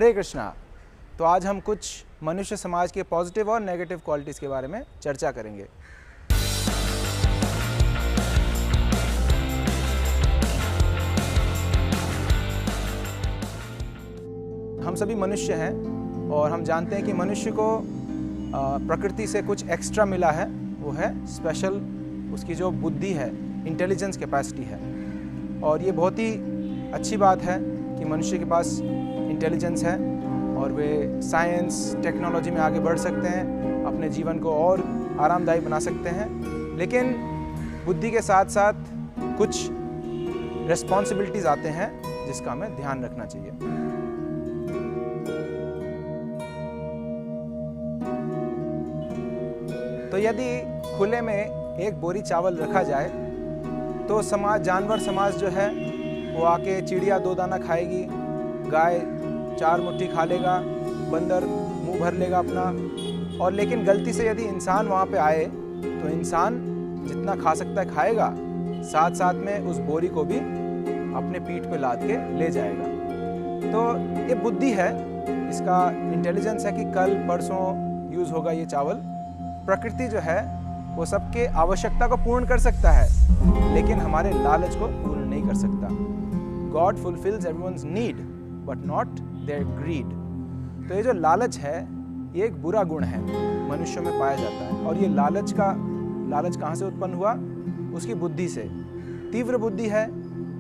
हरे कृष्णा। तो आज हम कुछ मनुष्य समाज के पॉजिटिव और नेगेटिव क्वालिटीज़ के बारे में चर्चा करेंगे। हम सभी मनुष्य हैं और हम जानते हैं कि मनुष्य को प्रकृति से कुछ एक्स्ट्रा मिला है, वो है स्पेशल उसकी जो बुद्धि है, इंटेलिजेंस कैपेसिटी है। और ये बहुत ही अच्छी बात है कि मनुष्य के पास इंटेलिजेंस है और वे साइंस टेक्नोलॉजी में आगे बढ़ सकते हैं, अपने जीवन को और आरामदायी बना सकते हैं। लेकिन बुद्धि के साथ साथ कुछ रिस्पॉन्सिबिलिटीज़ आते हैं जिसका हमें ध्यान रखना चाहिए। तो यदि खुले में एक बोरी चावल रखा जाए तो जानवर समाज जो है वो आके चिड़िया 2 दाना खाएगी, गाय 4 मुट्ठी खा लेगा, बंदर मुंह भर लेगा अपना। और लेकिन गलती से यदि इंसान वहाँ पे आए तो इंसान जितना खा सकता है खाएगा, साथ साथ में उस बोरी को भी अपने पीठ पे लाद के ले जाएगा। तो ये बुद्धि है, इसका इंटेलिजेंस है कि कल परसों यूज़ होगा ये चावल। प्रकृति जो है वो सबके आवश्यकता को पूर्ण कर सकता है लेकिन हमारे लालच को पूर्ण नहीं कर सकता। God fulfils everyone's need but not their greed. तो ये जो लालच है ये एक बुरा गुण है, मनुष्यों में पाया जाता है। और ये लालच कहाँ से उत्पन्न हुआ? उसकी बुद्धि से। तीव्र बुद्धि है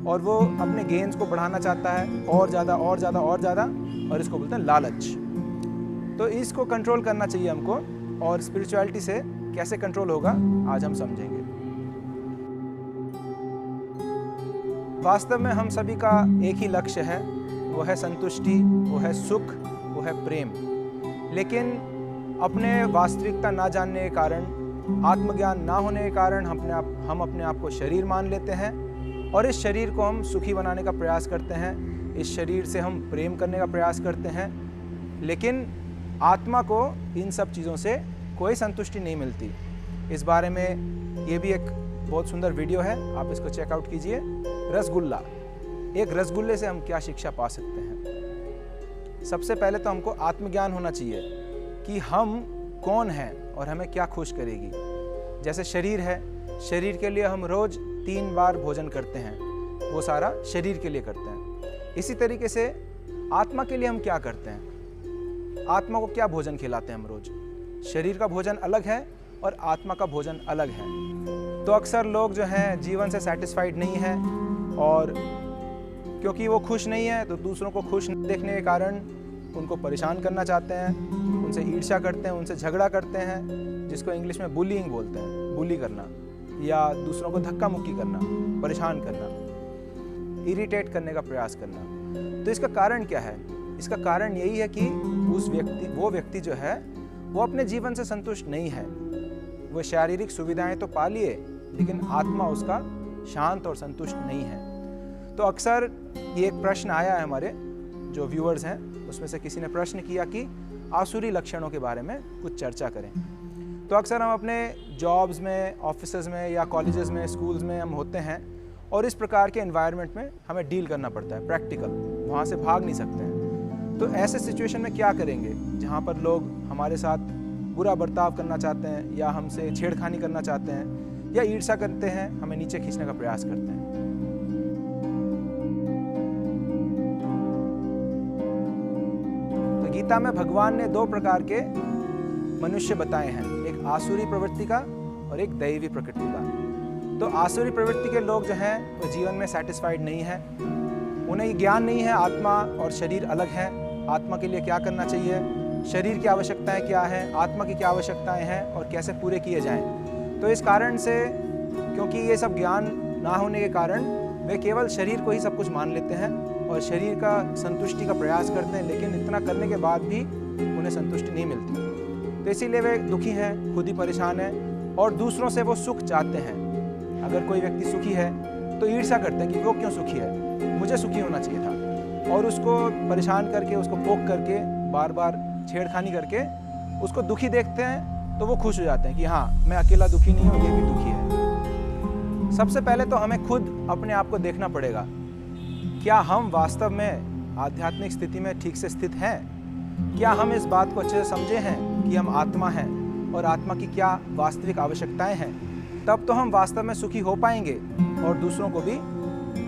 और वो अपने गेन्स को बढ़ाना चाहता है, और ज़्यादा और ज़्यादा और ज़्यादा, और इसको बोलते हैं लालच। तो इसको कंट्रोल करना चाहिए हमको, और स्पिरिचुअलिटी से कैसे कंट्रोल होगा आज हम समझेंगे। वास्तव में हम सभी का एक ही लक्ष्य है, वो है संतुष्टि, वो है सुख, वो है प्रेम। लेकिन अपने वास्तविकता ना जानने के कारण, आत्मज्ञान ना होने के कारण हम अपने आप को शरीर मान लेते हैं और इस शरीर को हम सुखी बनाने का प्रयास करते हैं, इस शरीर से हम प्रेम करने का प्रयास करते हैं। लेकिन आत्मा को इन सब चीज़ों से कोई संतुष्टि नहीं मिलती। इस बारे में ये भी एक बहुत सुंदर वीडियो है, आप इसको चेकआउट कीजिए। रसगुल्ला, एक रसगुल्ले से हम क्या शिक्षा पा सकते हैं? सबसे पहले तो हमको आत्मज्ञान होना चाहिए कि हम कौन हैं और हमें क्या खुश करेगी। जैसे शरीर है, शरीर के लिए हम रोज़ 3 बार भोजन करते हैं, वो सारा शरीर के लिए करते हैं। इसी तरीके से आत्मा के लिए हम क्या करते हैं? आत्मा को क्या भोजन खिलाते हैं हम रोज़? शरीर का भोजन अलग है और आत्मा का भोजन अलग है। तो अक्सर लोग जो हैं जीवन से सेटिस्फाइड नहीं है, और क्योंकि वो खुश नहीं है तो दूसरों को खुश देखने के कारण उनको परेशान करना चाहते हैं, उनसे ईर्ष्या करते हैं, उनसे झगड़ा करते हैं, जिसको इंग्लिश में बुलिंग बोलते हैं, बुली करना या दूसरों को धक्का मुक्की करना, परेशान करना, इरिटेट करने का प्रयास करना। तो इसका कारण क्या है? इसका कारण यही है कि वो व्यक्ति जो है वो अपने जीवन से संतुष्ट नहीं है। वो शारीरिक सुविधाएं तो पा लिए लेकिन आत्मा उसका शांत और संतुष्ट नहीं है। तो अक्सर ये एक प्रश्न आया है, हमारे जो व्यूअर्स हैं उसमें से किसी ने प्रश्न किया कि आसुरी लक्षणों के बारे में कुछ चर्चा करें। तो अक्सर हम अपने जॉब्स में, ऑफिसेज में या कॉलेजेस में, स्कूल्स में हम होते हैं और इस प्रकार के एनवायरनमेंट में हमें डील करना पड़ता है, प्रैक्टिकल, वहाँ से भाग नहीं सकते हैं। तो ऐसे सिचुएशन में क्या करेंगे जहाँ पर लोग हमारे साथ बुरा बर्ताव करना चाहते हैं या हमसे छेड़खानी करना चाहते हैं या ईर्ष्या करते हैं, हमें नीचे खींचने का प्रयास करते हैं। तो गीता में भगवान ने 2 प्रकार के मनुष्य बताए हैं, एक आसुरी प्रवृत्ति का और एक दैवी प्रकृति का। तो आसुरी प्रवृत्ति के लोग जो हैं वो जीवन में सेटिस्फाइड नहीं है, उन्हें ये ज्ञान नहीं है आत्मा और शरीर अलग है, आत्मा के लिए क्या करना चाहिए, शरीर की आवश्यकताएं क्या हैं, आत्मा की क्या आवश्यकताएं हैं और कैसे पूरे किए जाएं। तो इस कारण से, क्योंकि ये सब ज्ञान ना होने के कारण वे केवल शरीर को ही सब कुछ मान लेते हैं और शरीर का संतुष्टि का प्रयास करते हैं, लेकिन इतना करने के बाद भी उन्हें संतुष्टि नहीं मिलती। तो इसीलिए वे दुखी हैं, खुद ही परेशान हैं और दूसरों से वो सुख चाहते हैं। अगर कोई व्यक्ति सुखी है तो ईर्ष्या करते हैं कि वो क्यों सुखी है, मुझे सुखी होना चाहिए था, और उसको परेशान करके, उसको पोक करके, बार बार छेड़खानी करके उसको दुखी देखते हैं तो वो खुश हो जाते हैं कि हाँ, मैं अकेला दुखी नहीं हूँ, ये भी दुखी है। सबसे पहले तो हमें खुद अपने आप को देखना पड़ेगा, क्या हम वास्तव में आध्यात्मिक स्थिति में ठीक से स्थित हैं? क्या हम इस बात को अच्छे से समझे हैं कि हम आत्मा हैं और आत्मा की क्या वास्तविक आवश्यकताएं हैं? तब तो हम वास्तव में सुखी हो पाएंगे और दूसरों को भी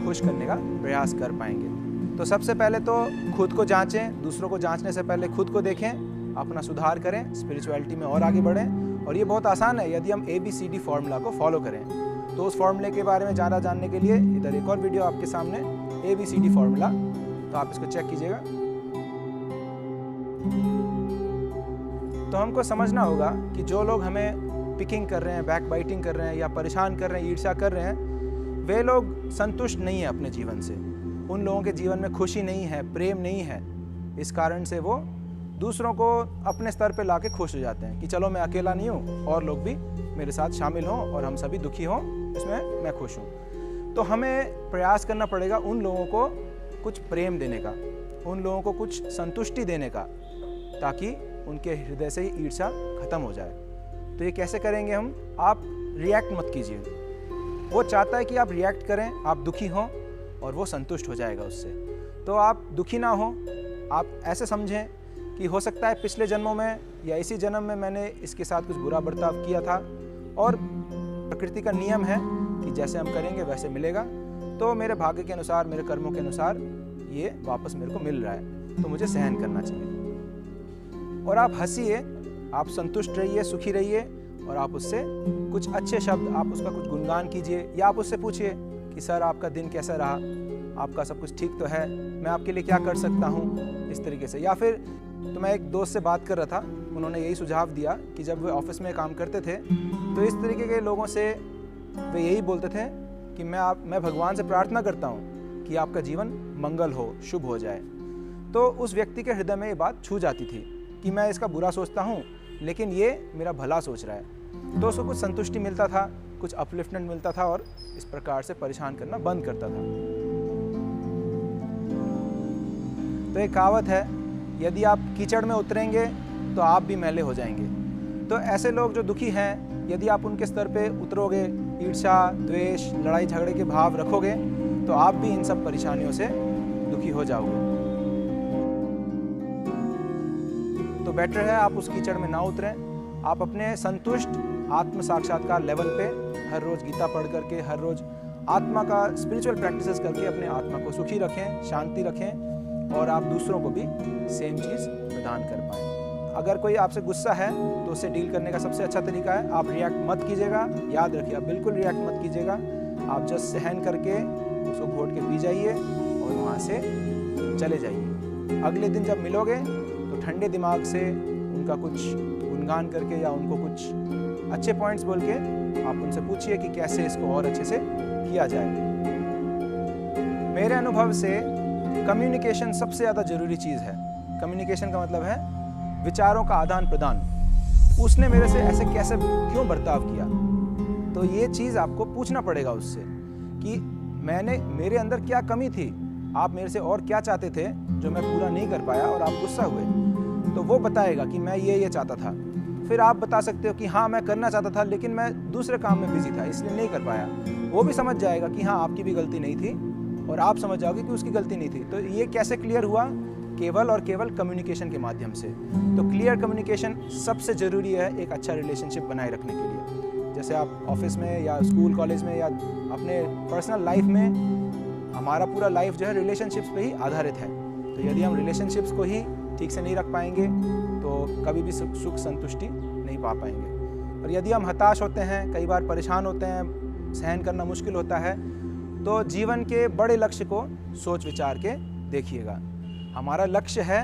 खुश करने का प्रयास कर पाएंगे। तो सबसे पहले तो खुद को जांचें, दूसरों को जांचने से पहले खुद को देखें, अपना सुधार करें, स्पिरिचुअलिटी में और आगे बढ़ें। और ये बहुत आसान है यदि हम ABCD फॉर्मूला को फॉलो करें। तो उस फॉर्मूले के बारे में ज़्यादा जानने के लिए इधर एक और वीडियो आपके सामने, ABCD फॉर्मूला, तो आप इसको चेक कीजिएगा। तो हमको समझना होगा कि जो लोग हमें पिकिंग कर रहे हैं, बैक बाइटिंग कर रहे हैं या परेशान कर रहे हैं, ईर्ष्या कर रहे हैं, वे लोग संतुष्ट नहीं है अपने जीवन से। उन लोगों के जीवन में खुशी नहीं है, प्रेम नहीं है। इस कारण से वो दूसरों को अपने स्तर पे लाके खुश हो जाते हैं कि चलो मैं अकेला नहीं हूँ, और लोग भी मेरे साथ शामिल हों और हम सभी दुखी हों, इसमें मैं खुश हूँ। तो हमें प्रयास करना पड़ेगा उन लोगों को कुछ प्रेम देने का, उन लोगों को कुछ संतुष्टि देने का, ताकि उनके हृदय से ही ईर्ष्या खत्म हो जाए। तो ये कैसे करेंगे हम? आप रिएक्ट मत कीजिए। वो चाहता है कि आप रिएक्ट करें, आप दुखी हों, और वो संतुष्ट हो जाएगा उससे। तो आप दुखी ना हो, आप ऐसे समझें कि हो सकता है पिछले जन्मों में या इसी जन्म में मैंने इसके साथ कुछ बुरा बर्ताव किया था, और प्रकृति का नियम है कि जैसे हम करेंगे वैसे मिलेगा। तो मेरे भाग्य के अनुसार, मेरे कर्मों के अनुसार ये वापस मेरे को मिल रहा है, तो मुझे सहन करना चाहिए। और आप हंसिए, आप संतुष्ट रहिए, सुखी रहिए, और आप उससे कुछ अच्छे शब्द, आप उसका कुछ गुणगान कीजिए, या आप उससे पूछिए कि सर आपका दिन कैसा रहा, आपका सब कुछ ठीक तो है, मैं आपके लिए क्या कर सकता हूँ, इस तरीके से। या फिर तो मैं एक दोस्त से बात कर रहा था, उन्होंने यही सुझाव दिया कि जब वे ऑफिस में काम करते थे तो इस तरीके के लोगों से वे यही बोलते थे कि मैं भगवान से प्रार्थना करता हूँ कि आपका जीवन मंगल हो, शुभ हो जाए। तो उस व्यक्ति के हृदय में ये बात छू जाती थी कि मैं इसका बुरा सोचता हूँ, लेकिन ये मेरा भला सोच रहा है। तो उसको कुछ संतुष्टि मिलता था, कुछ अपलिफ्टमेंट मिलता था, और इस प्रकार से परेशान करना बंद करता था। तो एक कहावत है, यदि आप कीचड़ में उतरेंगे तो आप भी मैले हो जाएंगे। तो ऐसे लोग जो दुखी हैं, यदि आप उनके स्तर पे उतरोगे, ईर्ष्या, द्वेष, लड़ाई झगड़े के भाव रखोगे, तो आप भी इन सब परेशानियों से दुखी हो जाओगे। तो बेटर है आप उस कीचड़ में ना उतरें। आप अपने संतुष्ट आत्म साक्षात्कार लेवल पे हर रोज गीता पढ़ करके, हर रोज आत्मा का स्पिरिचुअल प्रैक्टिसेस करके अपने आत्मा को सुखी रखें, शांति रखें, और आप दूसरों को भी सेम चीज़ प्रदान कर पाएँ। अगर कोई आपसे गुस्सा है तो उससे डील करने का सबसे अच्छा तरीका है, आप रिएक्ट मत कीजिएगा। याद रखिए, आप बिल्कुल रिएक्ट मत कीजिएगा। आप जस्ट सहन करके उसको घोट के पी जाइए और वहाँ से चले जाइए। अगले दिन जब मिलोगे तो ठंडे दिमाग से उनका कुछ गुणगान करके या उनको कुछ अच्छे पॉइंट्स बोल के आप उनसे पूछिए कि कैसे इसको और अच्छे से किया जाए। मेरे अनुभव से कम्युनिकेशन सबसे ज़्यादा ज़रूरी चीज़ है। कम्युनिकेशन का मतलब है विचारों का आदान प्रदान। उसने मेरे से ऐसे कैसे क्यों बर्ताव किया, तो ये चीज़ आपको पूछना पड़ेगा उससे कि मेरे अंदर क्या कमी थी, आप मेरे से और क्या चाहते थे जो मैं पूरा नहीं कर पाया और आप गुस्सा हुए। तो वो बताएगा कि मैं ये चाहता था। फिर आप बता सकते हो कि हाँ मैं करना चाहता था लेकिन मैं दूसरे काम में बिजी था इसलिए नहीं कर पाया। वो भी समझ जाएगा कि हाँ आपकी भी गलती नहीं थी, और आप समझ जाओगे कि उसकी गलती नहीं थी। तो ये कैसे क्लियर हुआ? केवल और केवल कम्युनिकेशन के माध्यम से। तो क्लियर कम्युनिकेशन सबसे ज़रूरी है एक अच्छा रिलेशनशिप बनाए रखने के लिए। जैसे आप ऑफिस में या स्कूल कॉलेज में या अपने पर्सनल लाइफ में, हमारा पूरा लाइफ जो है रिलेशनशिप्स पे ही आधारित है। तो यदि हम रिलेशनशिप्स को ही ठीक से नहीं रख पाएंगे तो कभी भी सुख संतुष्टि नहीं पा पाएंगे। और यदि हम हताश होते हैं, कई बार परेशान होते हैं, सहन करना मुश्किल होता है, तो जीवन के बड़े लक्ष्य को सोच विचार के देखिएगा। हमारा लक्ष्य है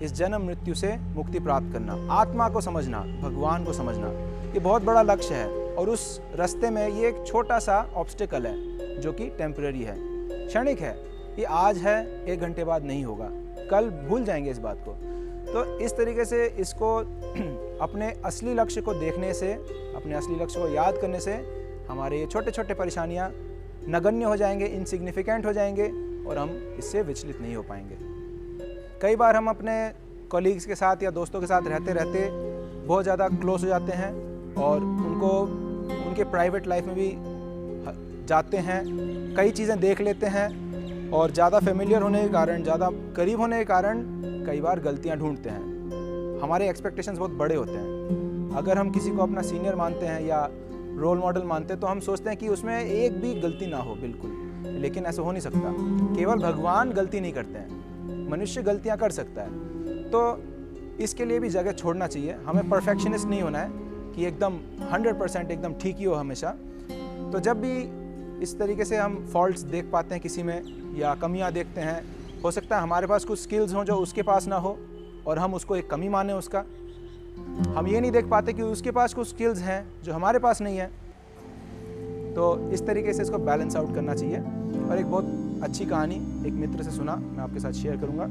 इस जन्म मृत्यु से मुक्ति प्राप्त करना, आत्मा को समझना, भगवान को समझना। ये बहुत बड़ा लक्ष्य है, और उस रास्ते में ये एक छोटा सा ऑब्स्टिकल है जो कि टेम्पररी है, क्षणिक है। ये आज है, 1 घंटे बाद नहीं होगा, कल भूल जाएंगे इस बात को। तो इस तरीके से इसको अपने असली लक्ष्य को देखने से, अपने असली लक्ष्य को याद करने से हमारे ये छोटे छोटे परेशानियाँ नगण्य हो जाएंगे, इनसिग्निफिकेंट हो जाएंगे, और हम इससे विचलित नहीं हो पाएंगे। कई बार हम अपने कॉलीग्स के साथ या दोस्तों के साथ रहते रहते बहुत ज़्यादा क्लोज हो जाते हैं, और उनके प्राइवेट लाइफ में भी जाते हैं, कई चीज़ें देख लेते हैं, और ज़्यादा फेमिलियर होने के कारण, ज़्यादा करीब होने के कारण कई बार गलतियाँ ढूंढते हैं। हमारे एक्सपेक्टेशंस बहुत बड़े होते हैं। अगर हम किसी को अपना सीनियर मानते हैं या रोल मॉडल मानते हैं तो हम सोचते हैं कि उसमें एक भी गलती ना हो, बिल्कुल, लेकिन ऐसा हो नहीं सकता। केवल भगवान गलती नहीं करते हैं, मनुष्य गलतियाँ कर सकता है। तो इसके लिए भी जगह छोड़ना चाहिए। हमें परफेक्शनिस्ट नहीं होना है कि एकदम 100% एकदम ठीक ही हो हमेशा। तो जब भी इस तरीके से हम फॉल्ट्स देख पाते हैं किसी में या कमियां देखते हैं, हो सकता है हमारे पास कुछ स्किल्स हों जो उसके पास ना हो और हम उसको एक कमी माने उसका। हम ये नहीं देख पाते कि उसके पास कुछ स्किल्स हैं जो हमारे पास नहीं है। तो इस तरीके से इसको बैलेंस आउट करना चाहिए। और एक बहुत अच्छी कहानी एक मित्र से सुना, मैं आपके साथ शेयर करूँगा।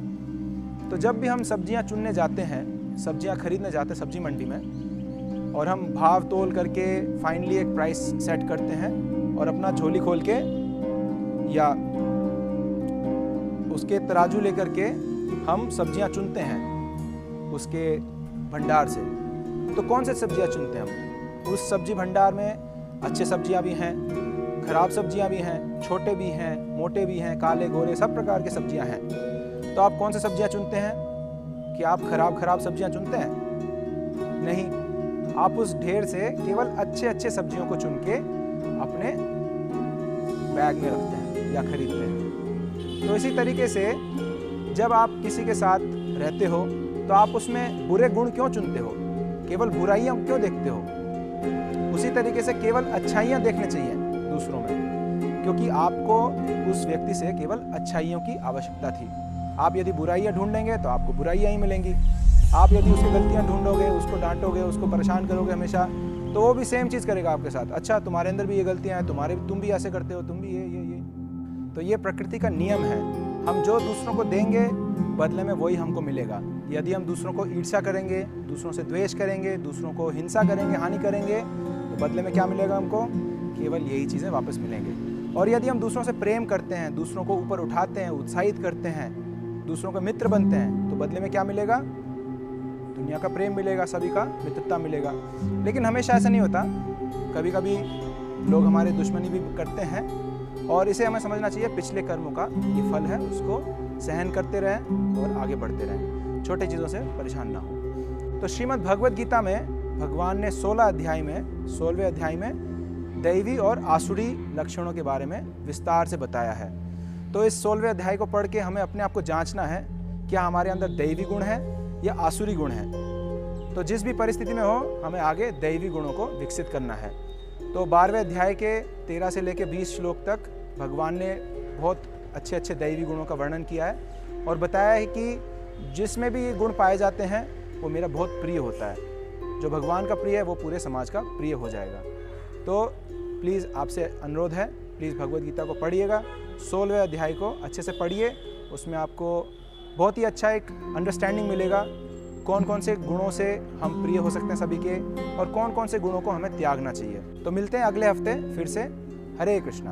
तो जब भी हम सब्जियां चुनने जाते हैं, सब्जियां खरीदने जाते हैं सब्जी मंडी में, और हम भाव तोल करके फाइनली एक प्राइस सेट करते हैं और अपना झोली खोल के या उसके तराजू लेकर के हम सब्जियां चुनते हैं उसके भंडार से। तो कौन से सब्जियां चुनते हैं हम? उस सब्जी भंडार में अच्छे सब्जियां भी हैं, खराब सब्जियां भी हैं, छोटे भी हैं, मोटे भी हैं, काले गोरे सब प्रकार के सब्जियां हैं। तो आप कौन सी सब्जियां चुनते हैं? कि आप खराब सब्जियां चुनते हैं? नहीं, आप उस ढेर से केवल अच्छे सब्जियों को चुन के अपने बैग में रखते हैं या खरीदते हैं। तो इसी तरीके से जब आप किसी के साथ रहते हो तो आप उसमें बुरे गुण क्यों चुनते हो? केवल बुराइयां क्यों देखते हो? उसी तरीके से केवल अच्छाइयां देखने चाहिए दूसरों में, क्योंकि आपको उस व्यक्ति से केवल अच्छाइयों की आवश्यकता थी। आप यदि बुराइयां ढूंढेंगे तो आपको बुराइयां ही मिलेंगी। आप यदि उसकी गलतियां ढूंढोगे, उसको डांटोगे, उसको परेशान करोगे हमेशा, तो वो भी सेम चीज़ करेगा आपके साथ। अच्छा, तुम्हारे अंदर भी ये गलतियां हैं, तुम भी ऐसे करते हो, तुम भी ये। तो ये प्रकृति का नियम है। हम जो दूसरों को देंगे बदले में वही हमको मिलेगा। यदि हम दूसरों को ईर्ष्या करेंगे, दूसरों से द्वेष करेंगे, दूसरों को हिंसा करेंगे, हानि करेंगे, तो बदले में क्या मिलेगा हमको? केवल यही चीज़ें वापस मिलेंगे। और यदि हम दूसरों से प्रेम करते हैं, दूसरों को ऊपर उठाते हैं, उत्साहित करते हैं, दूसरों के मित्र बनते हैं, तो बदले में क्या मिलेगा? दुनिया का प्रेम मिलेगा, सभी का मित्रता मिलेगा। लेकिन हमेशा ऐसा नहीं होता। कभी कभी लोग हमारे दुश्मनी भी करते हैं और इसे हमें समझना चाहिए पिछले कर्मों का ये फल है, उसको सहन करते रहें और आगे बढ़ते रहें, छोटे चीज़ों से परेशान ना हो। तो श्रीमद् भगवद गीता में भगवान ने 16वें अध्याय में दैवी और आसुरी लक्षणों के बारे में विस्तार से बताया है। तो इस 16वें अध्याय को पढ़ के हमें अपने आप को जांचना है, क्या हमारे अंदर दैवी गुण है या आसुरी गुण है। तो जिस भी परिस्थिति में हो, हमें आगे दैवी गुणों को विकसित करना है। तो 12वें अध्याय के 13 से लेकर 20 श्लोक तक भगवान ने बहुत अच्छे दैवी गुणों का वर्णन किया है और बताया है कि जिसमें भी ये गुण पाए जाते हैं वो मेरा बहुत प्रिय होता है। जो भगवान का प्रिय है वो पूरे समाज का प्रिय हो जाएगा। तो प्लीज़ आपसे अनुरोध है, प्लीज़ भगवद गीता को पढ़िएगा, 16वें अध्याय को अच्छे से पढ़िए। उसमें आपको बहुत ही अच्छा एक अंडरस्टैंडिंग मिलेगा, कौन कौन से गुणों से हम प्रिय हो सकते हैं सभी के और कौन कौन से गुणों को हमें त्यागना चाहिए। तो मिलते हैं अगले हफ्ते फिर से। हरे कृष्णा।